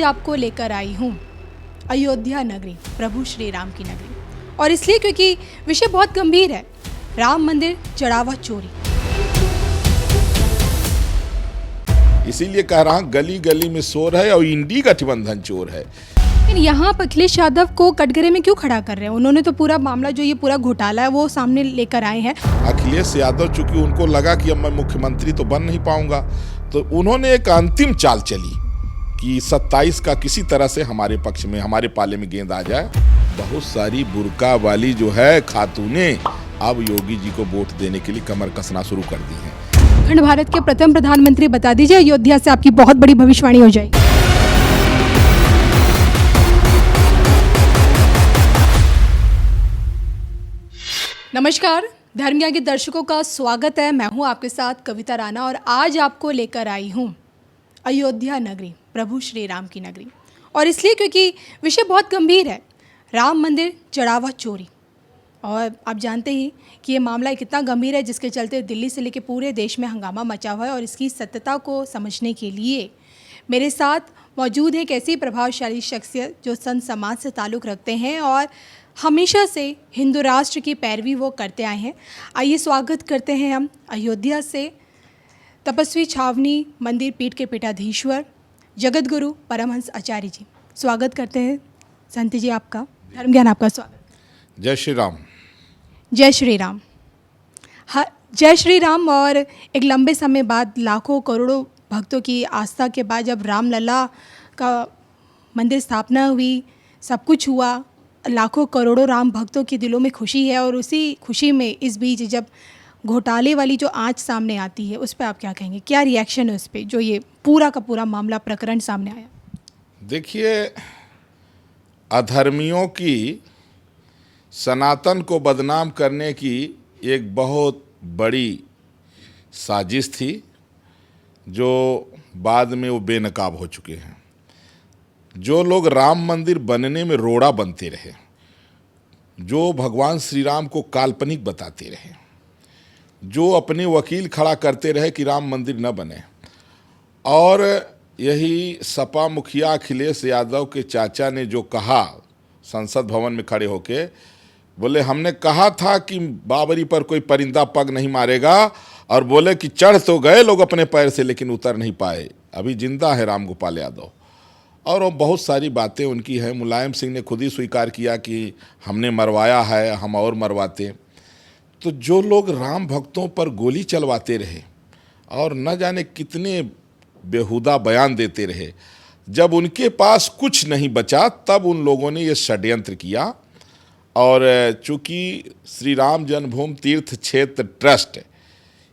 आज आपको लेकर आई हूँ अयोध्या नगरी, प्रभु श्री राम की नगरी। और इसलिए क्योंकि विषय बहुत गंभीर है, राम मंदिर चढ़ावा चोरी। इसीलिए कह रहा हूं गली गली में शोर है और इंडी गठबंधन चोर है। लेकिन यहाँ पर अखिलेश यादव को कटघरे में क्यों खड़ा कर रहे हैं? उन्होंने तो पूरा मामला जो ये पूरा घोटाला है वो सामने लेकर आए हैं। अखिलेश यादव चूंकि उनको लगा कि अब मैं मुख्यमंत्री तो बन नहीं पाऊंगा, तो उन्होंने एक अंतिम चाल चली कि 27 का किसी तरह से हमारे पक्ष में, हमारे पाले में गेंद आ जाए। बहुत सारी बुर्का वाली जो है खातूनें अब योगी जी को वोट देने के लिए कमर कसना शुरू कर दी हैं। अखंड भारत के प्रथम प्रधानमंत्री बता दीजिए, अयोध्या से आपकी बहुत बड़ी भविष्यवाणी हो जाएगी। नमस्कार, धर्म ज्ञान के दर्शकों का स्वागत है। मैं हूं आपके साथ कविता राणा और आज आपको लेकर आई हूं अयोध्या नगरी, प्रभु श्री राम की नगरी। और इसलिए क्योंकि विषय बहुत गंभीर है, राम मंदिर चढ़ावा चोरी। और आप जानते ही कि ये मामला कितना गंभीर है, जिसके चलते दिल्ली से लेकर पूरे देश में हंगामा मचा हुआ है। और इसकी सत्यता को समझने के लिए मेरे साथ मौजूद है एक ऐसी प्रभावशाली शख्सियत जो संत समाज से ताल्लुक़ रखते हैं और हमेशा से हिंदू राष्ट्र की पैरवी वो करते आए हैं। आइए स्वागत करते हैं हम अयोध्या से तपस्वी छावनी मंदिर पीठ के पीठाधीश्वर जगत गुरु परमहंस आचार्य जी। स्वागत करते हैं संत जी आपका, धर्म ज्ञान आपका स्वागत। जय श्री राम। जय श्री राम। हाँ, जय श्री राम। और एक लंबे समय बाद, लाखों करोड़ों भक्तों की आस्था के बाद जब रामलला का मंदिर स्थापना हुई, सब कुछ हुआ, लाखों करोड़ों राम भक्तों के दिलों में खुशी है। और उसी खुशी में इस बीच जब घोटाले वाली जो आंच सामने आती है, उस पर आप क्या कहेंगे? क्या रिएक्शन है उस पर, जो ये पूरा का पूरा मामला प्रकरण सामने आया? देखिए, अधर्मियों की सनातन को बदनाम करने की एक बहुत बड़ी साजिश थी, जो बाद में वो बेनकाब हो चुके हैं। जो लोग राम मंदिर बनने में रोड़ा बनते रहे, जो भगवान श्री राम को काल्पनिक बताते रहे, जो अपने वकील खड़ा करते रहे कि राम मंदिर न बने, और यही सपा मुखिया अखिलेश यादव के चाचा ने जो कहा संसद भवन में खड़े होके, बोले हमने कहा था कि बाबरी पर कोई परिंदा पग नहीं मारेगा, और बोले कि चढ़ तो गए लोग अपने पैर से लेकिन उतर नहीं पाए। अभी जिंदा है राम गोपाल यादव। और वो बहुत सारी बातें उनकी हैं। मुलायम सिंह ने खुद ही स्वीकार किया कि हमने मरवाया है, हम और मरवाते। तो जो लोग राम भक्तों पर गोली चलवाते रहे और न जाने कितने बेहुदा बयान देते रहे, जब उनके पास कुछ नहीं बचा तब उन लोगों ने ये षड्यंत्र किया। और चूँकि श्री राम जन्मभूमि तीर्थ क्षेत्र ट्रस्ट,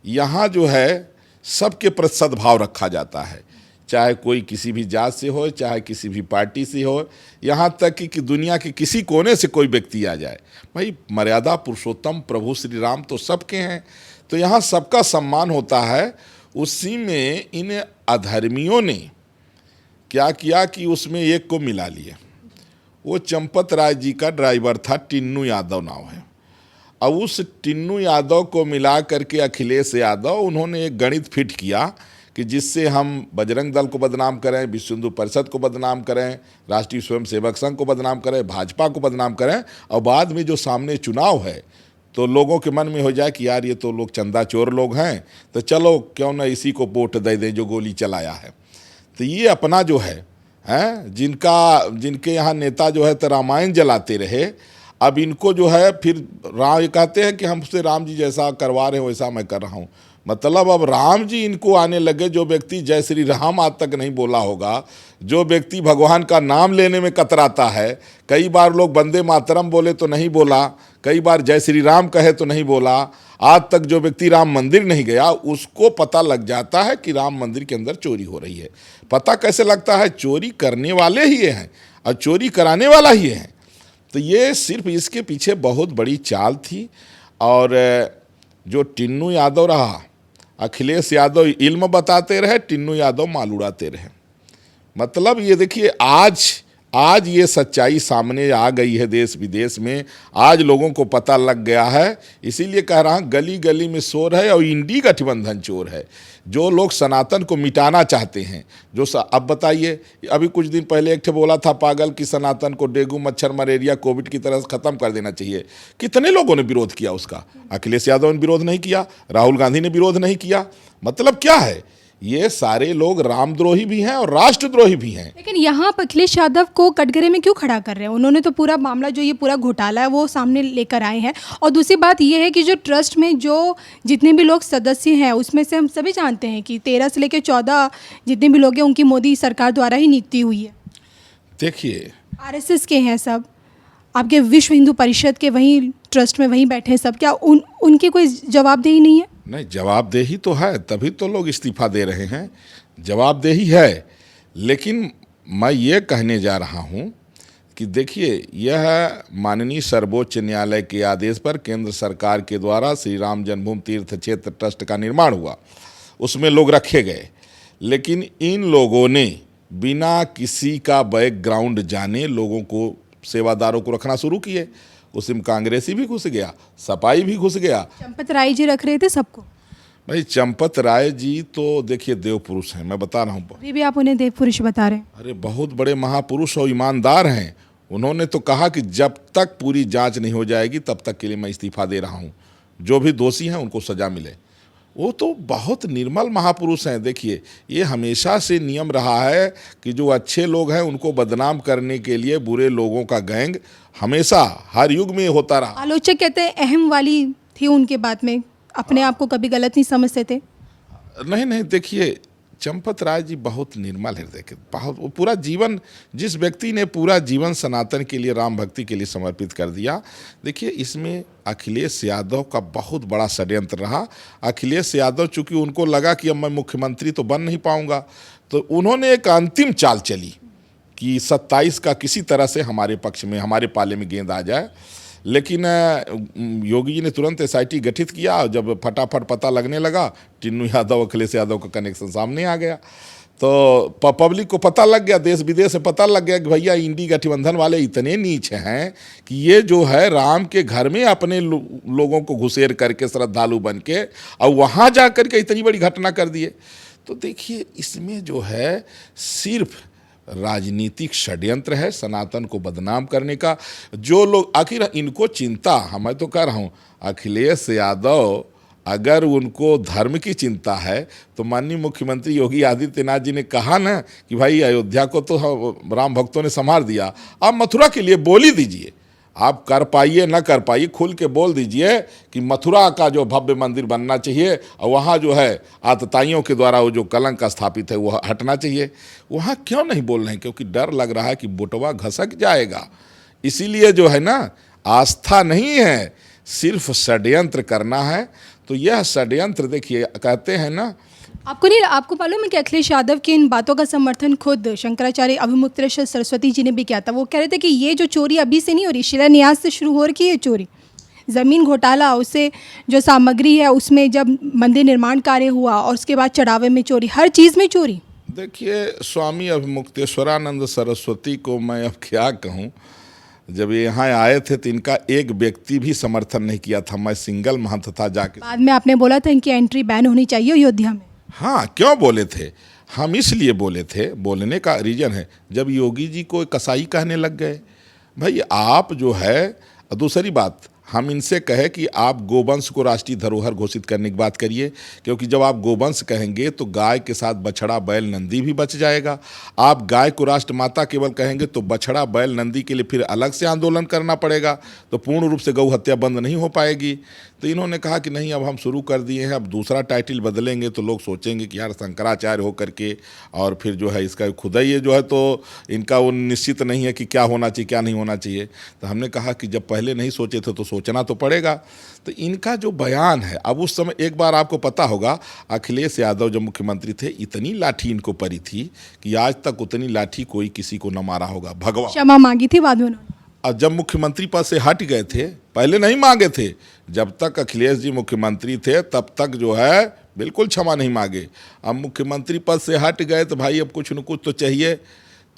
यहाँ जो है सबके प्रति सद्भाव रखा जाता है, चाहे कोई किसी भी जात से हो, चाहे किसी भी पार्टी से हो, यहाँ तक कि दुनिया के किसी कोने से कोई व्यक्ति आ जाए, भाई मर्यादा पुरुषोत्तम प्रभु श्री राम तो सबके हैं, तो यहाँ सबका सम्मान होता है। उसी में इन अधर्मियों ने क्या किया कि उसमें एक को मिला लिया। वो चंपत राय जी का ड्राइवर था, टिन्नू यादव नाम है। अब उस टिन्नू यादव को मिला करके अखिलेश यादव, उन्होंने एक गणित फिट किया कि जिससे हम बजरंग दल को बदनाम करें, विश्व हिंदू परिषद को बदनाम करें, राष्ट्रीय स्वयंसेवक संघ को बदनाम करें, भाजपा को बदनाम करें, और बाद में जो सामने चुनाव है तो लोगों के मन में हो जाए कि यार ये तो लोग चंदा चोर लोग हैं, तो चलो क्यों ना इसी को वोट दे दें जो गोली चलाया है। तो ये अपना जो है जिनके यहाँ नेता जो है तो रामायण जलाते रहे, अब इनको जो है फिर राम, ये कहते हैं कि हमसे राम जी जैसा करवा रहे हैं वैसा मैं कर रहा हूँ। मतलब अब राम जी इनको आने लगे। जो व्यक्ति जय श्री राम आज तक नहीं बोला होगा, जो व्यक्ति भगवान का नाम लेने में कतराता है, कई बार लोग वंदे मातरम बोले तो नहीं बोला, कई बार जय श्री राम कहे तो नहीं बोला, आज तक जो व्यक्ति राम मंदिर नहीं गया, उसको पता लग जाता है कि राम मंदिर के अंदर चोरी हो रही है। पता कैसे लगता है? चोरी करने वाले ही हैं और चोरी कराने वाला ही है। तो ये सिर्फ इसके पीछे बहुत बड़ी चाल थी। और जो टिन्नू यादव रहा, अखिलेश यादव इल्म बताते रहे, टिन्नू यादव माल उड़ाते रहे। मतलब ये देखिए, आज आज ये सच्चाई सामने आ गई है देश विदेश में, आज लोगों को पता लग गया है। इसीलिए कह रहा हूँ गली गली में शोर है और इंडी गठबंधन चोर है। जो लोग सनातन को मिटाना चाहते हैं, अब बताइए, अभी कुछ दिन पहले एक ठे बोला था पागल कि सनातन को डेंगू मच्छर मलेरिया कोविड की तरह ख़त्म कर देना चाहिए। कितने लोगों ने विरोध किया उसका? अखिलेश यादव ने विरोध नहीं किया, राहुल गांधी ने विरोध नहीं किया। मतलब क्या है, ये सारे लोग रामद्रोही भी हैं और राष्ट्रद्रोही भी हैं। लेकिन यहाँ पर अखिलेश यादव को कटघरे में क्यों खड़ा कर रहे हैं? उन्होंने तो पूरा मामला जो ये पूरा घोटाला है वो सामने लेकर आए हैं। और दूसरी बात ये है कि जो ट्रस्ट में जो जितने भी लोग सदस्य हैं उसमें से हम सभी जानते हैं कि 13 से लेकर 14 जितने भी लोग हैं उनकी मोदी सरकार द्वारा ही नियुक्ति हुई है। देखिए, आरएसएस के हैं सब, आपके विश्व हिंदू परिषद के वहीं ट्रस्ट में वहीं बैठे हैं सब। क्या उनकी कोई जवाबदेही नहीं है? नहीं, जवाबदेही तो है, तभी तो लोग इस्तीफा दे रहे हैं। जवाबदेही है, लेकिन मैं ये कहने जा रहा हूँ कि देखिए, यह माननीय सर्वोच्च न्यायालय के आदेश पर केंद्र सरकार के द्वारा श्री राम जन्मभूमि तीर्थ क्षेत्र ट्रस्ट का निर्माण हुआ, उसमें लोग रखे गए। लेकिन इन लोगों ने बिना किसी का बैकग्राउंड जाने लोगों को, सेवादारों को रखना शुरू किए। उसमें कांग्रेसी भी घुस गया, सपाई भी घुस गया। चंपत राय जी रख रहे थे सबको। भाई चंपत राय जी तो देखिए देव पुरुष हैं, मैं बता रहा हूँ। अभी भी आप उन्हें देव पुरुष बता रहे हैं। अरे बहुत बड़े महापुरुष और ईमानदार हैं। उन्होंने तो कहा कि जब तक पूरी जांच नहीं हो जाएगी तब तक के लिए मैं इस्तीफा दे रहा हूँ, जो भी दोषी हैं उनको सजा मिले। वो तो बहुत निर्मल महापुरुष हैं। देखिए, ये हमेशा से नियम रहा है कि जो अच्छे लोग हैं उनको बदनाम करने के लिए बुरे लोगों का गैंग हमेशा हर युग में होता रहा। आलोचक कहते हैं अहम वाली थी उनके बात में, अपने आप को कभी गलत नहीं समझते थे। नहीं, देखिए, चंपत राय जी बहुत निर्मल हृदय के, बहुत, वो पूरा जीवन, जिस व्यक्ति ने पूरा जीवन सनातन के लिए, राम भक्ति के लिए समर्पित कर दिया। देखिए, इसमें अखिलेश यादव का बहुत बड़ा षड्यंत्र रहा। अखिलेश यादव चूंकि उनको लगा कि अब मैं मुख्यमंत्री तो बन नहीं पाऊंगा, तो उन्होंने एक अंतिम चाल चली कि 27 का किसी तरह से हमारे पक्ष में, हमारे पाले में गेंद आ जाए। लेकिन योगी जी ने तुरंत एसआईटी गठित किया। जब फटाफट पता लगने लगा, टिन्नू यादव अखिलेश यादव का कनेक्शन सामने आ गया, तो पब्लिक को पता लग गया, देश विदेश से पता लग गया कि भैया इंडी गठबंधन वाले इतने नीच हैं कि ये जो है राम के घर में अपने लोगों को घुसेर करके, श्रद्धालु बन के, और वहाँ जा कर के इतनी बड़ी घटना कर दिए। तो देखिए, इसमें जो है सिर्फ राजनीतिक षड्यंत्र है सनातन को बदनाम करने का। जो लोग, आखिर इनको चिंता, मैं तो कह रहा हूँ, अखिलेश यादव अगर उनको धर्म की चिंता है तो माननीय मुख्यमंत्री योगी आदित्यनाथ जी ने कहा ना कि भाई अयोध्या को तो राम भक्तों ने संभाल दिया, आप मथुरा के लिए बोल ही दीजिए। आप कर पाइए ना कर पाइए, खुल के बोल दीजिए कि मथुरा का जो भव्य मंदिर बनना चाहिए और वहाँ जो है आतताइयों के द्वारा वो जो कलंक स्थापित है वो हटना चाहिए। वहाँ क्यों नहीं बोल रहे हैं? क्योंकि डर लग रहा है कि बटुआ घसक जाएगा। इसीलिए जो है ना, आस्था नहीं है, सिर्फ षड्यंत्र करना है। तो यह षड्यंत्र, देखिए, कहते हैं ना, आपको मालूम है कि अखिलेश यादव की इन बातों का समर्थन खुद शंकराचार्य अभिमुक्तेश्वर सरस्वती जी ने भी किया था। वो कह रहे थे कि ये जो चोरी अभी से नहीं हो रही, शिलान्यास से शुरू हो रही है चोरी। ज़मीन घोटाला, उससे जो सामग्री है उसमें जब मंदिर निर्माण कार्य हुआ और उसके बाद चढ़ावे में चोरी, हर चीज़ में चोरी। देखिए, स्वामी अभिमुक्तेश्वरानंद सरस्वती को मैं अब क्या कहूँ, जब ये यहाँ आए थे तो इनका एक व्यक्ति भी समर्थन नहीं किया था। मैं सिंगल महंत था जाके। बाद में आपने बोला था इनकी एंट्री बैन होनी चाहिए अयोध्या में। हाँ, क्यों बोले थे हम? इसलिए बोले थे, बोलने का रीजन है, जब योगी जी को कसाई कहने लग गए। भाई आप जो है, दूसरी बात, हम इनसे कहे कि आप गोवंश को राष्ट्रीय धरोहर घोषित करने की बात करिए, क्योंकि जब आप गोवंश कहेंगे तो गाय के साथ बछड़ा, बैल, नंदी भी बच जाएगा। आप गाय को राष्ट्र माता केवल कहेंगे तो बछड़ा, बैल, नंदी के लिए फिर अलग से आंदोलन करना पड़ेगा, तो पूर्ण रूप से गौ हत्या बंद नहीं हो पाएगी। तो इन्होंने कहा कि नहीं, अब हम शुरू कर दिए हैं, अब दूसरा टाइटल बदलेंगे तो लोग सोचेंगे कि यार शंकराचार्य हो करके, और फिर जो है इसका खुद ही ये जो है तो इनका वो निश्चित नहीं है कि क्या होना चाहिए क्या नहीं होना चाहिए। तो हमने कहा कि जब पहले नहीं सोचे थे तो सोचना तो पड़ेगा। तो इनका जो बयान है, अब उस समय एक बार आपको पता होगा, अखिलेश यादव जब मुख्यमंत्री थे इतनी लाठी इनको पड़ी थी कि आज तक उतनी लाठी कोई किसी को न मारा होगा। भगवान क्षमा मांगी थी बाद में उन्होंने। और जब मुख्यमंत्री पद से हट गए थे, पहले नहीं मांगे थे, जब तक अखिलेश जी मुख्यमंत्री थे तब तक जो है बिल्कुल क्षमा नहीं मांगे। अब मुख्यमंत्री पद से हट गए तो भाई अब कुछ न कुछ तो चाहिए।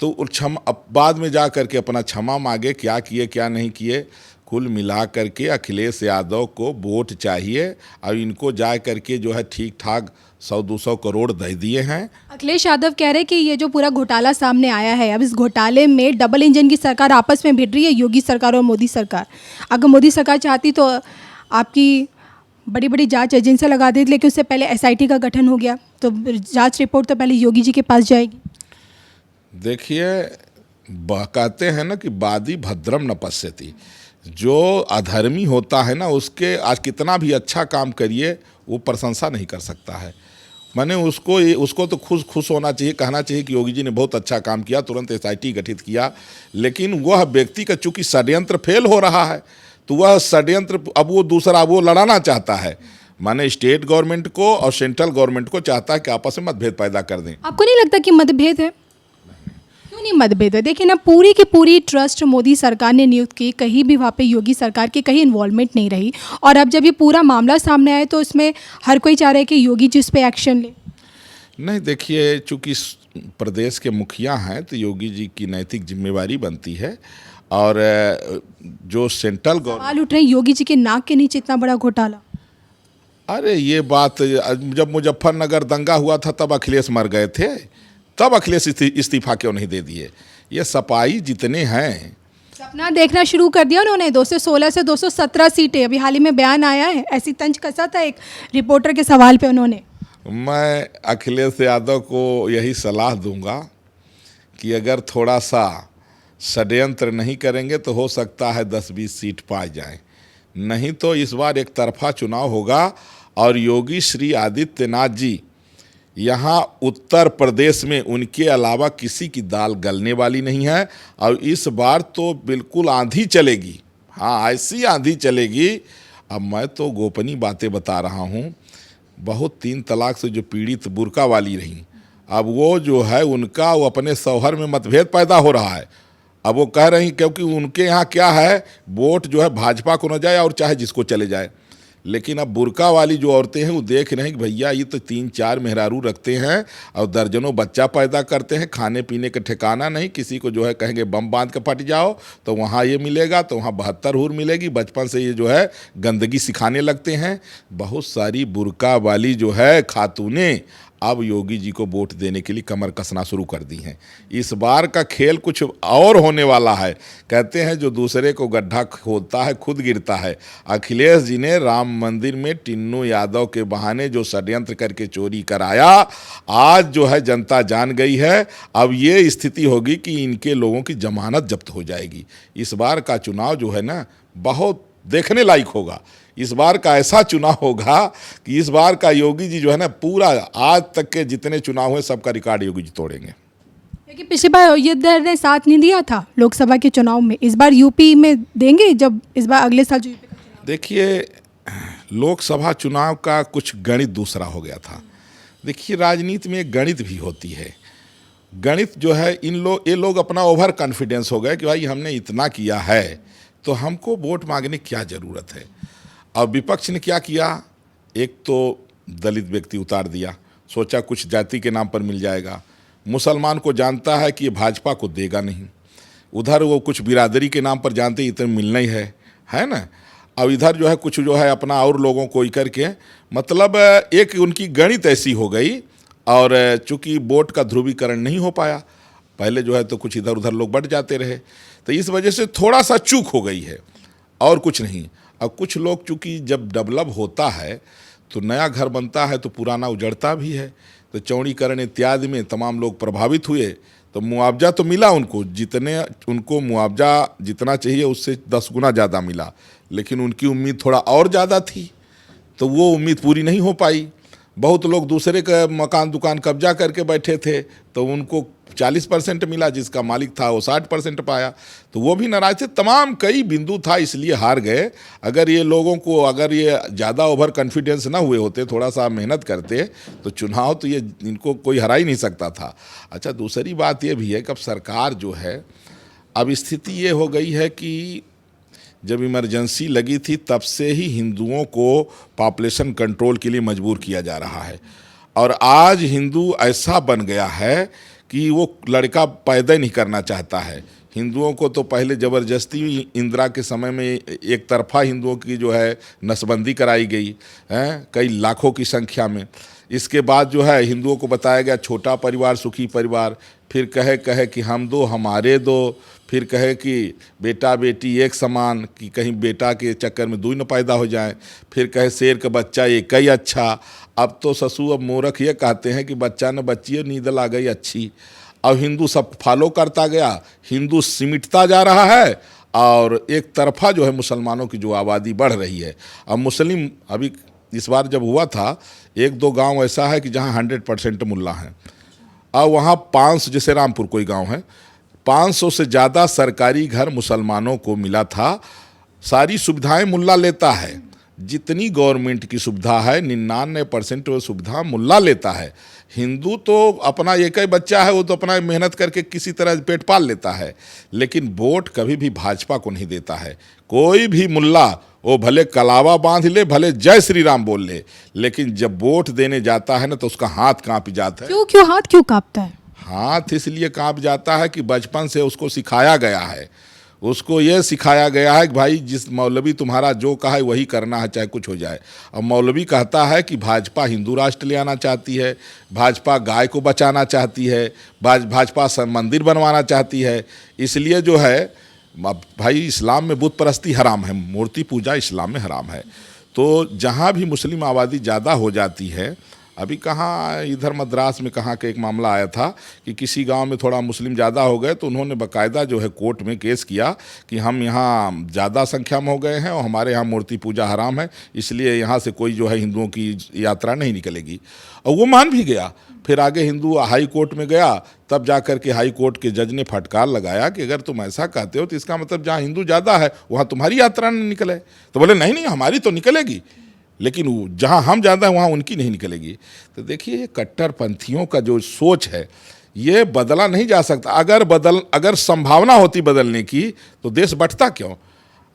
तो क्षमा अब बाद में जा करके अपना क्षमा मांगे, क्या किए क्या नहीं किए। कुल मिला करके अखिलेश यादव को वोट चाहिए और इनको जा करके जो है ठीक ठाक 100-200 करोड़ दे दिए हैं। अखिलेश यादव कह रहे हैं कि ये जो पूरा घोटाला सामने आया है, अब इस घोटाले में डबल इंजन की सरकार आपस में भिड़ रही है, योगी सरकार और मोदी सरकार। अगर मोदी सरकार चाहती तो आपकी बड़ी बड़ी जांच एजेंसियां लगा देती, लेकिन उससे पहले एसआईटी का गठन हो गया, तो जांच रिपोर्ट तो पहले योगी जी के पास जाएगी। देखिए, कहते हैं ना कि वादी भद्रम न पश्यति। जो अधर्मी होता है ना, उसके आज कितना भी अच्छा काम करिए वो प्रशंसा नहीं कर सकता है। मैंने उसको तो खुश होना चाहिए, कहना चाहिए कि योगी जी ने बहुत अच्छा काम किया, तुरंत एसआईटी गठित किया। लेकिन वह व्यक्ति का चूंकि षड्यंत्र फेल हो रहा है, तो वह षड्यंत्र अब वो दूसरा वो लड़ाना चाहता है। माने स्टेट गवर्नमेंट को और सेंट्रल गवर्नमेंट को चाहता है कि आपस में मतभेद पैदा कर दें। आपको नहीं लगता कि मतभेद है? क्यों नहीं मतभेद है? देखिए ना, पूरी की पूरी ट्रस्ट मोदी सरकार ने नियुक्त की, कहीं भी वहाँ पे योगी सरकार की कहीं इन्वॉल्वमेंट नहीं रही। और अब जब ये पूरा मामला सामने आए तो इसमें हर कोई चाह रहा है कि योगी जी इस पे एक्शन ले। नहीं, देखिए, चूंकि प्रदेश के मुखिया हैं तो योगी जी की नैतिक जिम्मेवारी बनती है। और जो सेंट्रल गवर्नमेंट सवाल उठ रहे हैं, योगी जी के नाक के नीचे इतना बड़ा घोटाला। अरे ये बात, जब मुजफ्फरनगर दंगा हुआ था तब अखिलेश मर गए थे, तब अखिलेश इस्तीफा क्यों नहीं दे दिए? ये सपाई जितने हैं, सपना देखना शुरू कर दिया उन्होंने। 216 से 217 सीटें, अभी हाल ही में बयान आया है, ऐसी तंज कसा था एक रिपोर्टर के सवाल पे उन्होंने। मैं अखिलेश यादव को यही सलाह दूंगा कि अगर थोड़ा सा षड्यंत्र नहीं करेंगे तो हो सकता है 10-20 सीट पा जाएं, नहीं तो इस बार एक तरफा चुनाव होगा। और योगी श्री आदित्यनाथ जी यहाँ उत्तर प्रदेश में उनके अलावा किसी की दाल गलने वाली नहीं है। और इस बार तो बिल्कुल आंधी चलेगी, हाँ ऐसी आंधी चलेगी। अब मैं तो गोपनीय बातें बता रहा हूँ, बहुत 3 तलाक से जो पीड़ित बुर्का वाली रहीं, अब वो जो है उनका वो अपने शौहर में मतभेद पैदा हो रहा है। अब वो कह रही, क्योंकि उनके यहाँ क्या है, वोट जो है भाजपा को न जाए और चाहे जिसको चले जाए। लेकिन अब बुर्का वाली जो औरतें हैं वो देख रहे हैं कि भैया ये तो 3-4 मेहरारू रखते हैं और दर्जनों बच्चा पैदा करते हैं, खाने पीने का ठिकाना नहीं, किसी को जो है कहेंगे बम बांध के फट जाओ तो वहाँ ये मिलेगा, तो वहाँ 72 हूर मिलेगी। बचपन से ये जो है गंदगी सिखाने लगते हैं। बहुत सारी बुर्का वाली जो है खातूनें अब योगी जी को वोट देने के लिए कमर कसना शुरू कर दी हैं। इस बार का खेल कुछ और होने वाला है। कहते हैं जो दूसरे को गड्ढा खोदता है खुद गिरता है। अखिलेश जी ने राम मंदिर में टिन्नू यादव के बहाने जो षड्यंत्र करके चोरी कराया, आज जो है जनता जान गई है। अब ये स्थिति होगी कि इनके लोगों की जमानत जब्त हो जाएगी। इस बार का चुनाव जो है ना बहुत देखने लायक होगा। इस बार का ऐसा चुनाव होगा कि इस बार का योगी जी जो है ना, पूरा आज तक के जितने चुनाव हुए सबका रिकॉर्ड योगी जी तोड़ेंगे। लेकिन पिछली बार अयोध्या ने साथ नहीं दिया था लोकसभा के चुनाव में, इस बार यूपी में देंगे जब इस बार अगले साल जो यूपी का चुनाव। देखिए, लोकसभा चुनाव का कुछ गणित दूसरा हो गया था। देखिए, राजनीति में एक गणित भी होती है। गणित जो है ये लोग अपना ओवर कॉन्फिडेंस हो गए कि भाई हमने इतना किया है तो हमको वोट मांगने की क्या ज़रूरत है। और विपक्ष ने क्या किया, एक तो दलित व्यक्ति उतार दिया, सोचा कुछ जाति के नाम पर मिल जाएगा। मुसलमान को जानता है कि ये भाजपा को देगा नहीं, उधर वो कुछ बिरादरी के नाम पर जानते इतने मिलना ही है ना। अब इधर जो है कुछ जो है अपना और लोगों को करके, मतलब एक उनकी गणित ऐसी हो गई। और चूंकि वोट का ध्रुवीकरण नहीं हो पाया, पहले जो है तो कुछ इधर उधर लोग बट जाते रहे, तो इस वजह से थोड़ा सा चूक हो गई है और कुछ नहीं। अब कुछ लोग चूँकि जब डेवलप होता है तो नया घर बनता है तो पुराना उजड़ता भी है। तो चौड़ीकरण इत्यादि में तमाम लोग प्रभावित हुए, तो मुआवजा तो मिला उनको, जितने उनको मुआवजा जितना चाहिए उससे 10 गुना ज़्यादा मिला। लेकिन उनकी उम्मीद थोड़ा और ज़्यादा थी तो वो उम्मीद पूरी नहीं हो पाई। बहुत लोग दूसरे का मकान दुकान कब्जा करके बैठे थे तो उनको 40% मिला, जिसका मालिक था वो 60% पाया, तो वो भी नाराज थे। तमाम कई बिंदु था, इसलिए हार गए। अगर ये लोगों को अगर ये ज़्यादा ओवर कॉन्फिडेंस ना हुए होते, थोड़ा सा मेहनत करते, तो चुनाव तो ये इनको कोई हरा ही नहीं सकता था। अच्छा, दूसरी बात ये भी है कि अब सरकार जो है, अब स्थिति ये हो गई है कि जब इमरजेंसी लगी थी तब से ही हिंदुओं को पॉपुलेशन कंट्रोल के लिए मजबूर किया जा रहा है। और आज हिंदू ऐसा बन गया है कि वो लड़का पैदा नहीं करना चाहता है। हिंदुओं को तो पहले ज़बरदस्ती इंदिरा के समय में एक तरफा हिंदुओं की जो है नसबंदी कराई गई है, कई लाखों की संख्या में। इसके बाद जो है हिंदुओं को बताया गया छोटा परिवार सुखी परिवार, फिर कहे कि हम दो हमारे दो, फिर कहे कि बेटा बेटी एक समान, कि कहीं बेटा के चक्कर में दुई न पैदा हो जाए, फिर कहे शेर का बच्चा एक ही अच्छा। अब तो ससुर अब मूर्ख ये कहते हैं कि बच्चा न बच्ची नींद ला गई अच्छी। अब हिंदू सब फॉलो करता गया, हिंदू सिमटता जा रहा है और एक तरफा जो है मुसलमानों की जो आबादी बढ़ रही है। अब मुस्लिम अभी इस बार जब हुआ था, एक दो गांव ऐसा है कि जहां 100% मुल्ला हैं। अब वहाँ 500, जैसे रामपुर कोई गांव है, 500 से ज़्यादा सरकारी घर मुसलमानों को मिला था। सारी सुविधाएं मुल्ला लेता है, जितनी गवर्नमेंट की सुविधा है 99% वो सुविधा मुल्ला लेता है। हिंदू तो अपना एक ही बच्चा है, वो तो अपना मेहनत करके किसी तरह पेट पाल लेता है, लेकिन वोट कभी भी भाजपा को नहीं देता है। कोई भी मुल्ला वो भले कलावा बांध ले, भले जय श्री राम बोल ले, लेकिन जब वोट देने जाता है ना तो उसका हाथ कांप जाता है। क्यों हाथ क्यों कांपता है? हाथ इसलिए कांप जाता है कि बचपन से उसको सिखाया गया है, उसको ये सिखाया गया है कि भाई जिस मौलवी तुम्हारा जो कहा है वही करना है, चाहे कुछ हो जाए। अब मौलवी कहता है कि भाजपा हिंदू राष्ट्र ले आना चाहती है, भाजपा गाय को बचाना चाहती है, भाजपा मंदिर बनवाना चाहती है, इसलिए जो है भाई इस्लाम में बुत परस्ती हराम है, मूर्ति पूजा इस्लाम में हराम है। तो जहाँ भी मुस्लिम आबादी ज़्यादा हो जाती है, अभी कहाँ इधर मद्रास में कहाँ का एक मामला आया था कि किसी गांव में थोड़ा मुस्लिम ज़्यादा हो गए तो उन्होंने बाकायदा जो है कोर्ट में केस किया कि हम यहाँ ज़्यादा संख्या में हो गए हैं और हमारे यहाँ मूर्ति पूजा हराम है, इसलिए यहाँ से कोई जो है हिंदुओं की यात्रा नहीं निकलेगी। और वो मान भी गया। फिर आगे हिंदू हाई कोर्ट में गया, तब जा कर के हाई कोर्ट के जज ने फटकार लगाया कि अगर तुम ऐसा कहते हो तो इसका मतलब जहाँ हिंदू ज़्यादा है वहाँ तुम्हारी यात्रा नहीं निकले। तो बोले नहीं हमारी तो निकलेगी, लेकिन जहाँ हम ज़्यादा हैं वहाँ उनकी नहीं निकलेगी। तो देखिए ये कट्टरपंथियों का जो सोच है ये बदला नहीं जा सकता। अगर संभावना होती बदलने की तो देश बंटता क्यों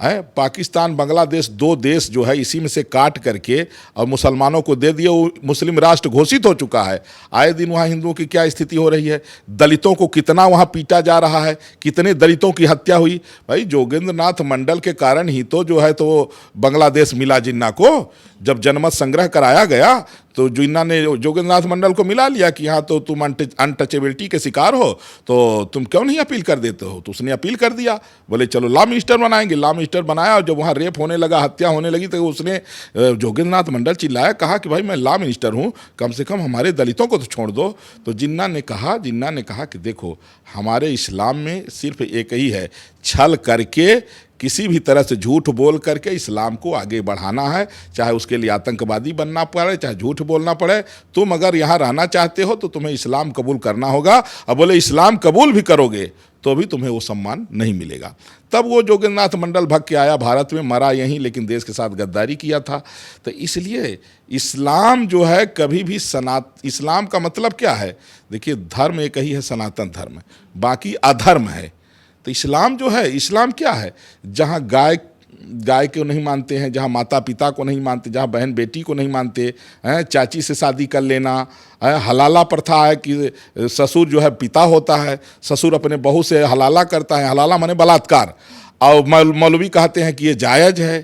है? पाकिस्तान बांग्लादेश 2 देश जो है इसी में से काट करके और मुसलमानों को दे दिए, वो मुस्लिम राष्ट्र घोषित हो चुका है। आए दिन वहाँ हिंदुओं की क्या स्थिति हो रही है, दलितों को कितना वहाँ पीटा जा रहा है, कितने दलितों की हत्या हुई। भाई जोगेंद्र नाथ मंडल के कारण ही तो जो है तो बांग्लादेश मिला जिन्ना को। जब जनमत संग्रह कराया गया तो जिन्ना ने जोगेंद्र नाथ मंडल को मिला लिया कि हाँ तो तुम अनटचेबिलिटी के शिकार हो तो तुम क्यों नहीं अपील कर देते हो। तो उसने अपील कर दिया, बोले चलो लॉ मिनिस्टर बनाएंगे। लॉ मिनिस्टर बनाया और जब वहाँ रेप होने लगा, हत्या होने लगी, तो उसने जोगेंद्र नाथ मंडल चिल्लाया, कहा कि भाई मैं लॉ मिनिस्टर हूँ, कम से कम हमारे दलितों को तो छोड़ दो। तो जिन्ना ने कहा कि देखो हमारे इस्लाम में सिर्फ एक ही है, छल करके किसी भी तरह से झूठ बोल करके इस्लाम को आगे बढ़ाना है, चाहे उसके लिए आतंकवादी बनना पड़े, चाहे झूठ बोलना पड़े। तुम अगर यहाँ रहना चाहते हो तो तुम्हें इस्लाम कबूल करना होगा। अब बोले इस्लाम कबूल भी करोगे तो भी तुम्हें वो सम्मान नहीं मिलेगा। तब वो जोगेंद्र नाथ मंडल भग के आया भारत में, मरा यहीं, लेकिन देश के साथ गद्दारी किया था। तो इसलिए इस्लाम जो है कभी भी इस्लाम का मतलब क्या है? देखिए धर्म एक ही है, सनातन धर्म, बाकी अधर्म है। तो इस्लाम जो है, इस्लाम क्या है? जहाँ गाय को नहीं मानते हैं, जहाँ माता पिता को नहीं मानते, जहाँ बहन बेटी को नहीं मानते हैं, चाची से शादी कर लेना, हलाला प्रथा है कि ससुर जो है पिता होता है, ससुर अपने बहू से हलाला करता है, हलाला माने बलात्कार, और मौलवी कहते हैं कि ये जायज़ है।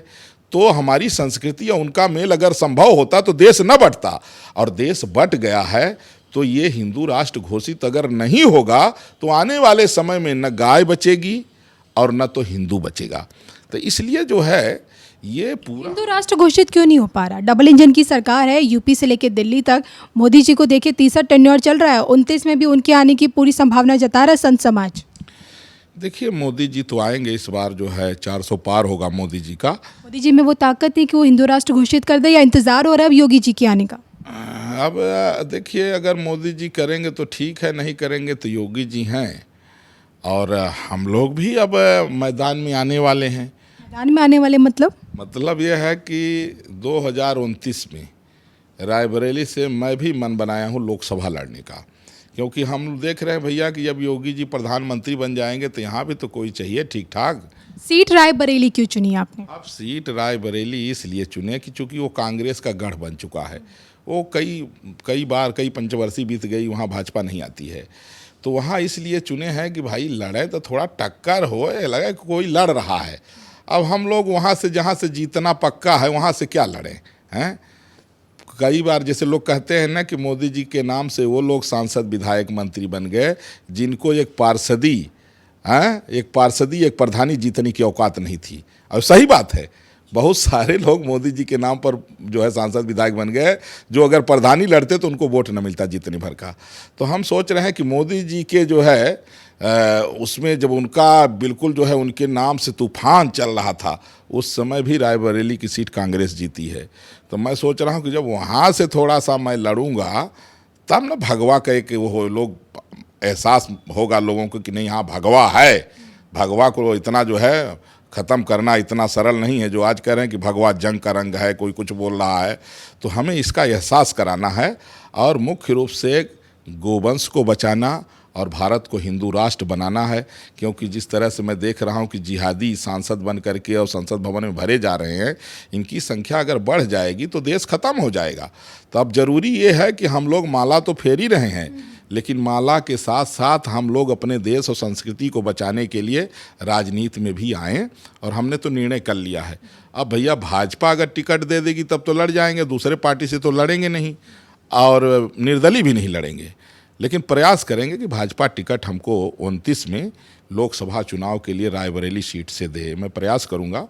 तो हमारी संस्कृति और उनका मेल अगर संभव होता तो देश न बंटता, और देश बंट गया है। तो ये हिंदू राष्ट्र घोषित अगर नहीं होगा तो आने वाले समय में न गाय बचेगी और न तो हिंदू बचेगा। तो इसलिए जो है ये पूरा हिंदू राष्ट्र घोषित क्यों नहीं हो पा रहा? डबल इंजन की सरकार है, यूपी से लेकर दिल्ली तक। मोदी जी को देखिए 30 टेन्योर चल रहा है, 29 में भी उनके आने की पूरी संभावना जता रहा है संत समाज। देखिए मोदी जी तो आएंगे, इस बार जो है 400 पार होगा मोदी जी का। मोदी जी में वो ताकत है कि वो हिंदू राष्ट्र घोषित कर दे, या इंतजार हो रहा है अब योगी जी के आने का? अब देखिए अगर मोदी जी करेंगे तो ठीक है, नहीं करेंगे तो योगी जी हैं, और हम लोग भी अब मैदान में आने वाले हैं। मैदान में आने वाले मतलब ये है कि 2029 में रायबरेली से मैं भी मन बनाया हूँ लोकसभा लड़ने का, क्योंकि हम देख रहे हैं भैया कि जब योगी जी प्रधानमंत्री बन जाएंगे तो यहाँ भी तो कोई चाहिए ठीक ठाक। सीट रायबरेली क्यों चुनी आपने? अब सीट रायबरेली इसलिए चुने कि चूँकि वो कांग्रेस का गढ़ बन चुका है। वो कई बार कई पंचवर्षीय बीत गई, वहाँ भाजपा नहीं आती है। तो वहाँ इसलिए चुने हैं कि भाई लड़े तो थोड़ा टक्कर हो, लगे कि कोई लड़ रहा है। अब हम लोग वहाँ से जहाँ से जीतना पक्का है वहाँ से क्या लड़ें हैं। कई बार जैसे लोग कहते हैं ना कि मोदी जी के नाम से वो लोग सांसद विधायक मंत्री बन गए जिनको एक पार्षदी एक प्रधानी जीतने की औकात नहीं थी। और सही बात है, बहुत सारे लोग मोदी जी के नाम पर जो है सांसद विधायक बन गए, जो अगर प्रधानी लड़ते तो उनको वोट न मिलता जीतने भर का। तो हम सोच रहे हैं कि मोदी जी के जो है उसमें जब उनका बिल्कुल जो है उनके नाम से तूफान चल रहा था, उस समय भी रायबरेली की सीट कांग्रेस जीती है। तो मैं सोच रहा हूँ कि जब वहाँ से थोड़ा सा मैं लड़ूंगा तब ना भगवा कहे कि वो लोग एहसास होगा लोगों को कि नहीं हाँ भगवा है। भगवा को इतना जो है ख़त्म करना इतना सरल नहीं है जो आज कह रहे हैं कि भगवा जंग का रंग है, कोई कुछ बोल रहा है। तो हमें इसका एहसास कराना है और मुख्य रूप से गोवंश को बचाना और भारत को हिंदू राष्ट्र बनाना है। क्योंकि जिस तरह से मैं देख रहा हूं कि जिहादी सांसद बन करके और संसद भवन में भरे जा रहे हैं, इनकी संख्या अगर बढ़ जाएगी तो देश खत्म हो जाएगा। तो अब ज़रूरी ये है कि हम लोग माला तो फेर ही रहे हैं, लेकिन माला के साथ साथ हम लोग अपने देश और संस्कृति को बचाने के लिए राजनीति में भी आएँ। और हमने तो निर्णय कर लिया है। अब भैया भाजपा अगर टिकट दे देगी तब तो लड़ जाएंगे, दूसरे पार्टी से तो लड़ेंगे नहीं और निर्दलीय भी नहीं लड़ेंगे। लेकिन प्रयास करेंगे कि भाजपा टिकट हमको 29 में लोकसभा चुनाव के लिए रायबरेली सीट से दे। मैं प्रयास करूंगा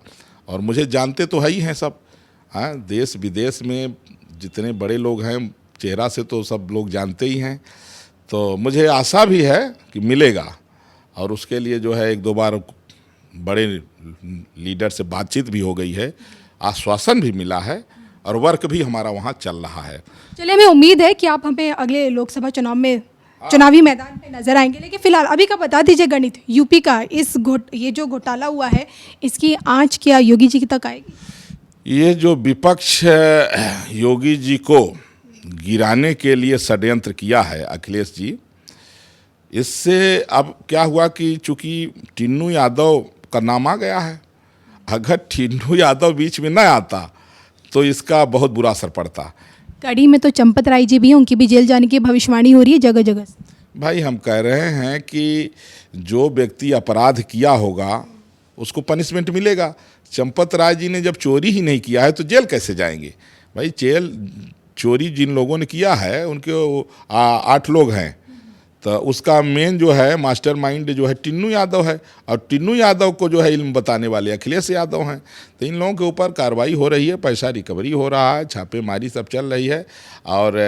और मुझे जानते तो है ही हैं सब, हाँ, देश विदेश में जितने बड़े लोग हैं चेहरा से तो सब लोग जानते ही हैं। तो मुझे आशा भी है कि मिलेगा और उसके लिए जो है 1-2 बार बड़े लीडर से बातचीत भी हो गई है, आश्वासन भी मिला है और वर्क भी हमारा वहाँ चल रहा है। चलिए, हमें उम्मीद है कि आप हमें अगले लोकसभा चुनाव में चुनावी मैदान पे नजर आएंगे। लेकिन फिलहाल अभी का बता दीजिए गणित यूपी का ये जो घोटाला हुआ है इसकी आंच क्या योगी जी तक आएगी? ये जो विपक्ष योगी जी को गिराने के लिए षड्यंत्र किया है अखिलेश जी, इससे अब क्या हुआ कि चूंकि टिन्नू यादव का नाम आ गया है, अगर टिन्नू यादव बीच में न आता तो इसका बहुत बुरा असर पड़ता। कड़ी में तो चंपत राय जी भी हैं, उनकी भी जेल जाने की भविष्यवाणी हो रही है जगह जगह से। भाई हम कह रहे हैं कि जो व्यक्ति अपराध किया होगा उसको पनिशमेंट मिलेगा। चंपत राय जी ने जब चोरी ही नहीं किया है तो जेल कैसे जाएंगे? भाई चोरी जिन लोगों ने किया है उनके 8 लोग हैं, तो उसका मेन जो है मास्टर माइंड जो है टिन्नू यादव है और टिन्नू यादव को जो है इल्म बताने वाले अखिलेश यादव हैं। तो इन लोगों के ऊपर कार्रवाई हो रही है, पैसा रिकवरी हो रहा है, छापेमारी सब चल रही है और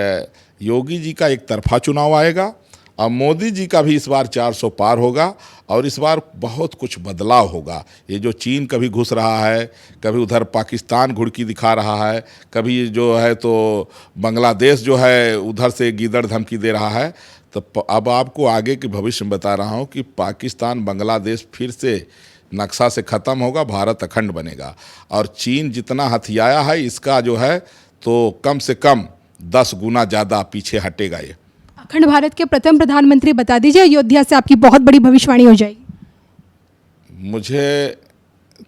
योगी जी का एक तरफा चुनाव आएगा और मोदी जी का भी इस बार 400 पार होगा और इस बार बहुत कुछ बदलाव होगा। ये जो चीन कभी घुस रहा है, कभी उधर पाकिस्तान घुड़की दिखा रहा है, कभी जो है तो बांग्लादेश जो है उधर से गीदड़ धमकी दे रहा है। तो अब आपको आगे के भविष्य में बता रहा हूँ कि पाकिस्तान बांग्लादेश फिर से नक्शा से ख़त्म होगा, भारत अखंड बनेगा और चीन जितना हथियाया है इसका जो है तो कम से कम 10 गुना ज़्यादा पीछे हटेगा। ये अखंड भारत के प्रथम प्रधानमंत्री बता दीजिए, अयोध्या से आपकी बहुत बड़ी भविष्यवाणी हो जाएगी। मुझे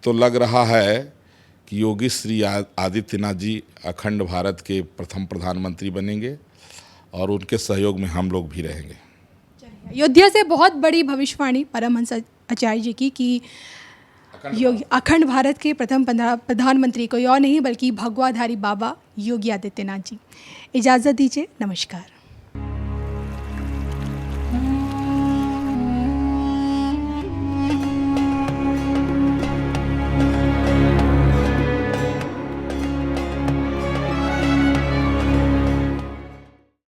तो लग रहा है कि योगी श्री आदित्यनाथ जी अखंड भारत के प्रथम प्रधानमंत्री बनेंगे और उनके सहयोग में हम लोग भी रहेंगे। अयोध्या से बहुत बड़ी भविष्यवाणी परमहंस आचार्य जी की कि अखंड भारत के प्रथम प्रधानमंत्री कोई और नहीं बल्कि भगवाधारी बाबा योगी आदित्यनाथ जी। इजाज़त दीजिए, नमस्कार।